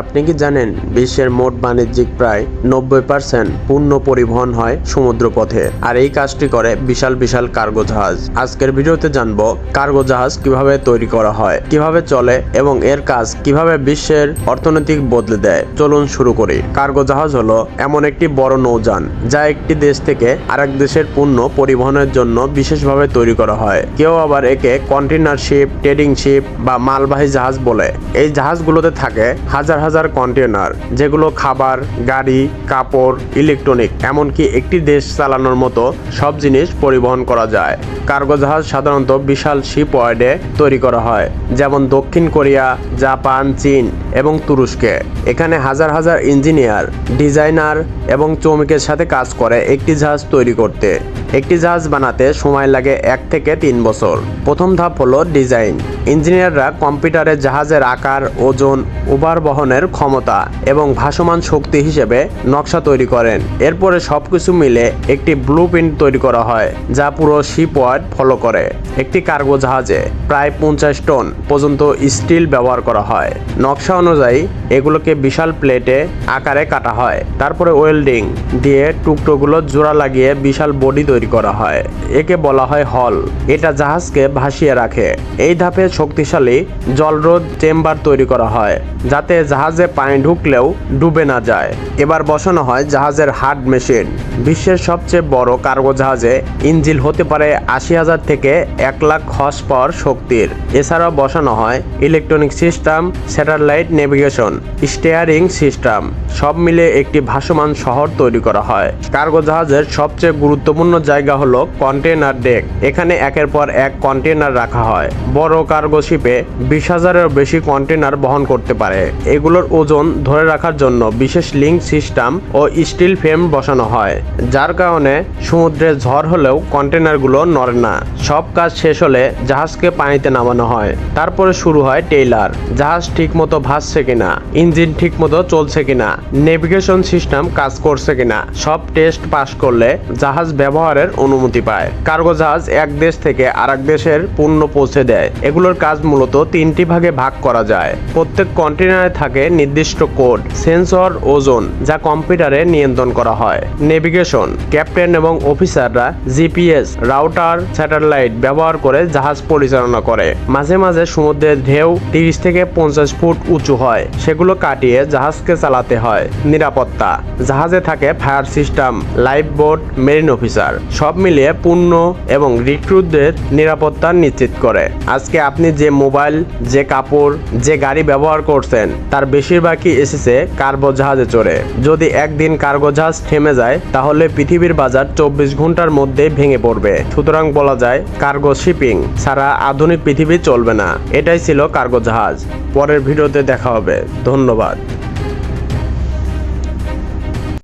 আপনি কি জানেন বিশ্বের মোট বাণিজ্যিক প্রায় 90% পণ্য পরিবহন হয় সমুদ্রপথে, আর এই কাজটি করে বিশাল বিশাল কার্গো জাহাজ। আজকের ভিডিওতে জানবো কার্গো জাহাজ কিভাবে তৈরি করা হয়, কিভাবে চলে এবং এর কাজ কিভাবে বিশ্বের অর্থনৈতিক বদলে দেয়। চলুন শুরু করি। কার্গো জাহাজ হলো এমন একটি বড় নৌযান যা একটি দেশ থেকে আরেক দেশের পণ্য পরিবহনের জন্য বিশেষভাবে তৈরি করা হয়। কেউ আবার একে কন্টেইনার শিপ, ট্রেডিং শিপ বা মালবাহী জাহাজ বলে। এই জাহাজগুলোতে থাকে হাজার হাজার কন্টেইনার, যেগুলো খাবার, গাড়ি, কাপড়, ইলেকট্রনিক, এমনকি একটি দেশ চালানোর মতো সব জিনিস পরিবহন করা যায়। কার্গো জাহাজ সাধারণত বিশাল শিপইয়ার্ডে তৈরি করা হয়, যেমন দক্ষিণ কোরিয়া, জাপান, চীন এবং তুরস্কে। এখানে হাজার হাজার ইঞ্জিনিয়ার, ডিজাইনার এবং শ্রমিকের সাথে কাজ করে একটি জাহাজ তৈরি করতে। একটি জাহাজ বানাতে সময় লাগে 1 থেকে 3 বছর। প্রথম ধাপ হলো ডিজাইন। ইঞ্জিনিয়াররা কম্পিউটারে জাহাজের আকার, ওজন, উভার বহনের ক্ষমতা এবং ভাসমান শক্তি হিসেবে নকশা তৈরি করেন। এরপরে সবকিছু মিলে একটি ব্লুপ্রিন্ট তৈরি করা হয়, যা পুরো শিপইয়ার্ড ফলো করে। একটি কার্গো জাহাজে প্রায় 50 টন পর্যন্ত স্টিল ব্যবহার করা হয়। নকশা অনুযায়ী এগুলোকে বিশাল প্লেটে আকারে কাটা হয়। তারপরে ওয়েল্ডিং দিয়ে টুকরোগুলো জোড়া লাগিয়ে বিশাল বডি তৈরি করা হয়। একে বলা হয় হল। এটা জাহাজকে ভাসিয়ে রাখে। এই ধাপে শক্তিশালী জলরোধ চেম্বার তৈরি করা হয়, যাতে জাহাজে পানি ঢুকলেও ডুবে না যায়। এবার বসানো হয় জাহাজের হার্ড মেশিন। বিশ্বের সবচেয়ে বড় কার্গো জাহাজে ইঞ্জিন হতে পারে 80,000 থেকে 1 লাখ হর্স পাওয়ার শক্তির। এছাড়াও বসানো হয় electronic system, satellite navigation, steering system. সব মিলে একটি ভাসমান শহর তৈরি করা হয়। কার্গো জাহাজের সবচেয়ে গুরুত্বপূর্ণ জায়গা হলো কন্টেইনার ডেক। এখানে একের পর এক কন্টেইনার রাখা হয়। বড় কার্গো শিপে 20,000-এরও বেশি কন্টেইনার বহন করতে পারে। এগুলোর ওজন ধরে রাখার জন্য বিশেষ লিঙ্ক সিস্টেম ও স্টিল ফ্রেম বসানো হয়, যার কারণে সমুদ্রে ঝড় হলেও কন্টেইনারগুলো নড়ে না। সব কাজ শেষ হলে জাহাজকে পানিতে নামানো হয়। তারপরে শুরু হয় টেইলার। জাহাজ ঠিকমতো ভাসছে কিনা, ইঞ্জিন ঠিকমতো চলছে কিনা, নেভিগেশন সিস্টেম কাজ করছে কিনা, সব টেস্ট পাস করলে জাহাজ ব্যবহারের অনুমতি পায়। কার্গো জাহাজ এক দেশ থেকে আরেক দেশের পণ্য পৌঁছে দেয়। এগুলোর কাজ মূলত 3টি ভাগে ভাগ করা যায়। প্রত্যেক কন্টেইনারে থাকে নির্দিষ্ট কোড, সেন্সর, ওজন, যা কম্পিউটারে নিয়ন্ত্রণ করা হয়। নেভিগেশন, ক্যাপ্টেন এবং অফিসাররা জিপিএস, রাউটার, স্যাটেলাইট ব্যবহার করে জাহাজ পরিচালনা করে। মাঝে মাঝে সমুদ্রের ঢেউ 30 থেকে 50 ফুট উঁচু হয়, সেগুলো কাটিয়ে জাহাজকে চালাতে হয়। নিরাপত্তা, জাহাজে থাকে fire system, life boat, marine officer. সব মিলিয়ে পূর্ণ এবং রিক্রুটদের নিরাপত্তা নিশ্চিত করে। আজকে আপনি যে মোবাইল, যে কাপড়, যে গাড়ি ব্যবহার করছেন, তার বেশিরভাগই এসেছে কার্গো জাহাজে চড়ে। যদি একদিন কার্গো জাহাজ থেমে যায়, তাহলে পৃথিবীর বাজার 24 ঘন্টার মধ্যে ভেঙে পড়বে। সুতরাং বলা যায়, কার্গো শিপিং ছাড়া আধুনিক পৃথিবী চলবে না। এটাই ছিল কার্গো জাহাজ। পরের ভিডিওতে দেখা হবে। ধন্যবাদ।